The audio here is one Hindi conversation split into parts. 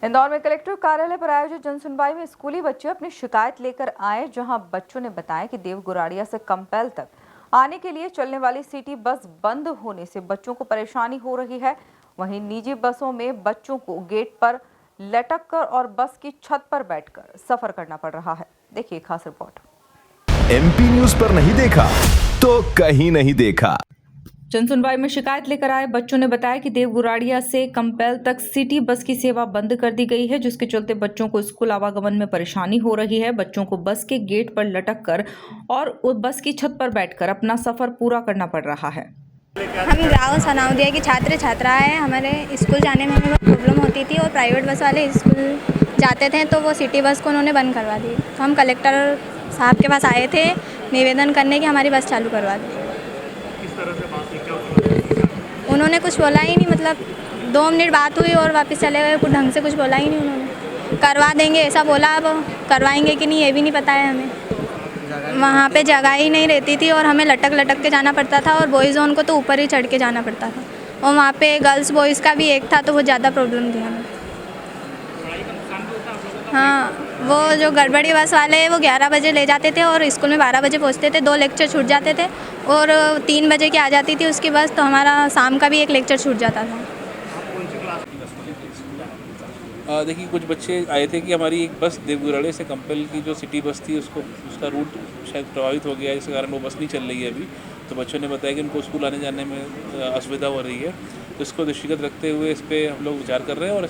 इंदौर में कलेक्टर कार्यालय पर आयोजित जनसुनवाई में स्कूली बच्चे अपनी शिकायत लेकर आए, जहां बच्चों ने बताया कि देव गुराड़िया से कंपैल तक आने के लिए चलने वाली सिटी बस बंद होने से बच्चों को परेशानी हो रही है। वहीं निजी बसों में बच्चों को गेट पर लटक कर और बस की छत पर बैठकर सफर करना पड़ रहा है। देखिए खास रिपोर्ट। एमपी न्यूज पर नहीं देखा तो कहीं नहीं देखा। जनसुनवाई में शिकायत लेकर आए बच्चों ने बताया कि देव गुराड़िया से कंपैल तक सिटी बस की सेवा बंद कर दी गई है, जिसके चलते बच्चों को स्कूल आवागमन में परेशानी हो रही है। बच्चों को बस के गेट पर लटक कर और बस की छत पर बैठकर अपना सफर पूरा करना पड़ रहा है। हम गाँव सनाउदिया की छात्र छात्राएं, हमारे स्कूल जाने में हमें प्रॉब्लम होती थी और प्राइवेट बस वाले स्कूल जाते थे तो वो सिटी बस को उन्होंने बंद करवा दी। तो हम कलेक्टर साहब के पास आए थे निवेदन करने की हमारी बस चालू करवा दी। उन्होंने कुछ बोला ही नहीं, मतलब 2 मिनट बात हुई और वापस चले गए। कुछ ढंग से कुछ बोला ही नहीं उन्होंने। करवा देंगे ऐसा बोला, अब करवाएंगे कि नहीं ये भी नहीं पता है हमें। वहाँ पे जगह ही नहीं रहती थी और हमें लटक लटक के जाना पड़ता था और बॉयज़ जोन को तो ऊपर ही चढ़ के जाना पड़ता था और वहाँ पे गर्ल्स बॉयज़ का भी एक था तो वो ज़्यादा प्रॉब्लम थी हमें। हाँ, वो जो गड़बड़ी बस वाले हैं वो 11 बजे ले जाते थे और स्कूल में 12 बजे पहुँचते थे। 2 लेक्चर छूट जाते थे और 3 बजे की आ जाती थी उसकी बस, तो हमारा शाम का भी एक लेक्चर छूट जाता था। देखिए कुछ बच्चे आए थे कि हमारी एक बस देव गुराड़े से कंपैल की जो सिटी बस थी उसका रूट शायद प्रभावित हो गया है, इस कारण वो बस नहीं चल रही है अभी। तो बच्चों ने बताया कि उनको स्कूल आने जाने में असुविधा हो रही है। तो इसको दृष्टिगत रखते हुए इस पर हम लोग विचार कर रहे हैं और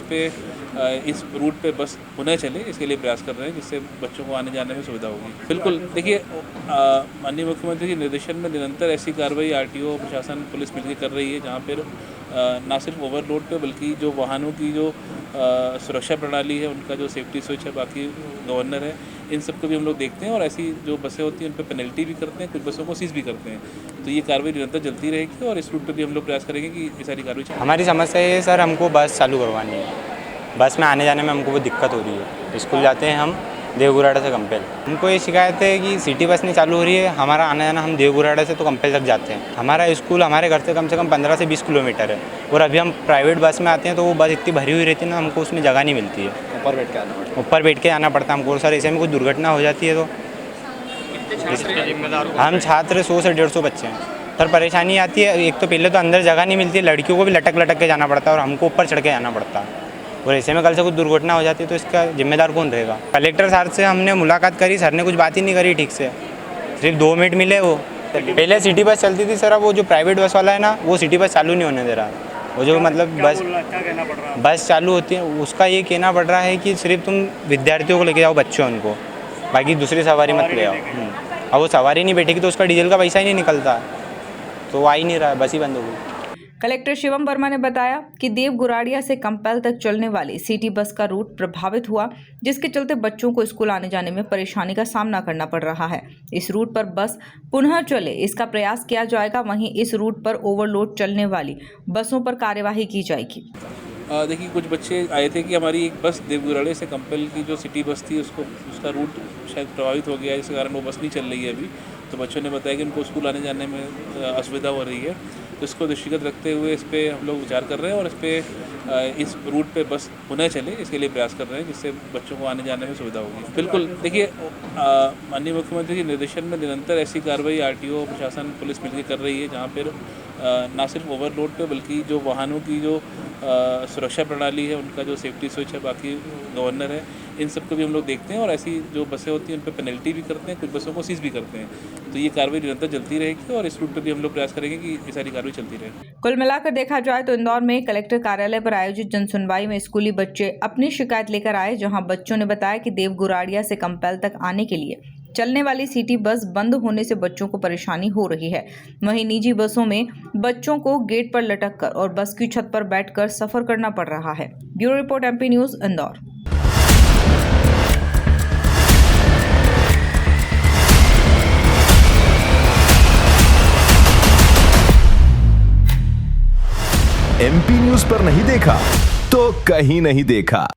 इस रूट पे बस पुनः चले इसके लिए प्रयास कर रहे हैं, जिससे बच्चों को आने जाने में सुविधा होगी। बिल्कुल, देखिए माननीय मुख्यमंत्री के निर्देशन में निरंतर ऐसी कार्रवाई आरटीओ प्रशासन पुलिस मिलकर कर रही है, जहाँ पर ना सिर्फ ओवरलोड पे बल्कि जो वाहनों की जो सुरक्षा प्रणाली है, उनका जो सेफ्टी स्विच है, बाकी गवर्नर है, इन सबको भी हम लोग देखते हैं और ऐसी जो बसें होती हैं उन पर पेनल्टी भी करते हैं, कुछ बसों को सीज भी करते हैं। तो ये कार्रवाई निरंतर चलती रहेगी और इस रूट पर भी हम लोग प्रयास करेंगे कि ये सारी कार्रवाई। हमारी समस्या ये है सर, हमको बस चालू करवानी है। बस में आने जाने में हमको बहुत दिक्कत हो रही है। स्कूल जाते हैं हम देवगुराड़ा से कंपैल। हमको ये शिकायत है कि सिटी बस नहीं चालू हो रही है, हमारा आना जाना हम देवगुराड़ा से तो कंपैल तक जाते हैं। हमारा स्कूल हमारे घर से कम 15 से 20 किलोमीटर है और अभी हम प्राइवेट बस में आते हैं तो वो बस इतनी भरी हुई रहती है ना, हमको उसमें जगह नहीं मिलती है। ऊपर बैठ के आना पड़ता है हमको। सर ऐसे में कोई दुर्घटना हो जाती है तो हम छात्र 100 से 150 बच्चे हैं। सर परेशानी आती है, एक तो पहले तो अंदर जगह नहीं मिलती है, लड़कियों को भी लटक लटक के जाना पड़ता है और हमको ऊपर चढ़ के जाना पड़ता है। और ऐसे में कल से कुछ दुर्घटना हो जाती है तो इसका जिम्मेदार कौन रहेगा? कलेक्टर सर से हमने मुलाकात करी, सर ने कुछ बात ही नहीं करी ठीक से, सिर्फ 2 मिनट मिले। वो पहले सिटी बस चलती थी सर, अब वो जो प्राइवेट बस वाला है ना, वो सिटी बस चालू नहीं होने दे रहा। वो जो मतलब बस चालू होती है उसका ये कहना पड़ रहा है कि सिर्फ तुम विद्यार्थियों को लेके जाओ, बच्चे उनको, बाकी दूसरी सवारी मत ले आओ। अब वो सवारी नहीं बैठेगी तो उसका डीजल का पैसा ही नहीं निकलता, तो आ ही नहीं रहा, बस ही बंद हो गई। कलेक्टर शिवम वर्मा ने बताया कि देव गुराड़िया से कंपैल तक चलने वाली सिटी बस का रूट प्रभावित हुआ, जिसके चलते बच्चों को स्कूल आने जाने में परेशानी का सामना करना पड़ रहा है। इस रूट पर बस पुनः चले इसका प्रयास किया जाएगा। वहीं इस रूट पर ओवरलोड चलने वाली बसों पर कार्यवाही की जाएगी। देखिए कुछ बच्चे आए थे कि हमारी एक बस देव गुराड़े से कंपैल की जो सिटी बस थी उसका रूट शायद प्रभावित हो गया है, इस कारण वो बस नहीं चल रही है अभी। तो बच्चों ने बताया कि उनको स्कूल आने जाने में असुविधा हो रही है। तो इसको दृष्टिगत रखते हुए इस पर हम लोग विचार कर रहे हैं और इस रूट पे बस पुनः चले इसके लिए प्रयास कर रहे हैं, जिससे बच्चों को आने जाने में सुविधा होगी। बिल्कुल, देखिए माननीय मुख्यमंत्री के निर्देशन में निरंतर ऐसी कार्रवाई आरटीओ प्रशासन पुलिस मिलकर कर रही है, जहाँ पर ना सिर्फ ओवरलोड पे बल्कि जो वाहनों की जो सुरक्षा प्रणाली है, उनका जो सेफ्टी स्विच है, बाकी गवर्नर है, इन सबको भी हम लोग देखते हैं और ऐसी जो बसें होती हैं उन पर पेनल्टी भी करते हैं, कुछ बसों को सीज भी करते हैं। तो ये कार्रवाई निरंतर चलती रहेगी और इस रूट पर भी हम लोग प्रयास करेंगे कि ये सारी कार्रवाई चलती रहे। कुल मिलाकर देखा जाए तो इंदौर में कलेक्टर कार्यालय पर आयोजित जनसुनवाई में स्कूली बच्चे अपनी शिकायत लेकर आए, जहां बच्चों ने बताया कि देव गुराड़िया से कंपैल तक आने के लिए चलने वाली सिटी बस बंद होने से बच्चों को परेशानी हो रही है। वहीं निजी बसों में बच्चों को गेट पर लटक कर और बस की छत पर बैठकर सफर करना पड़ रहा है। Bureau report, MP news, Indore. MP news पर नहीं देखा तो कहीं नहीं देखा।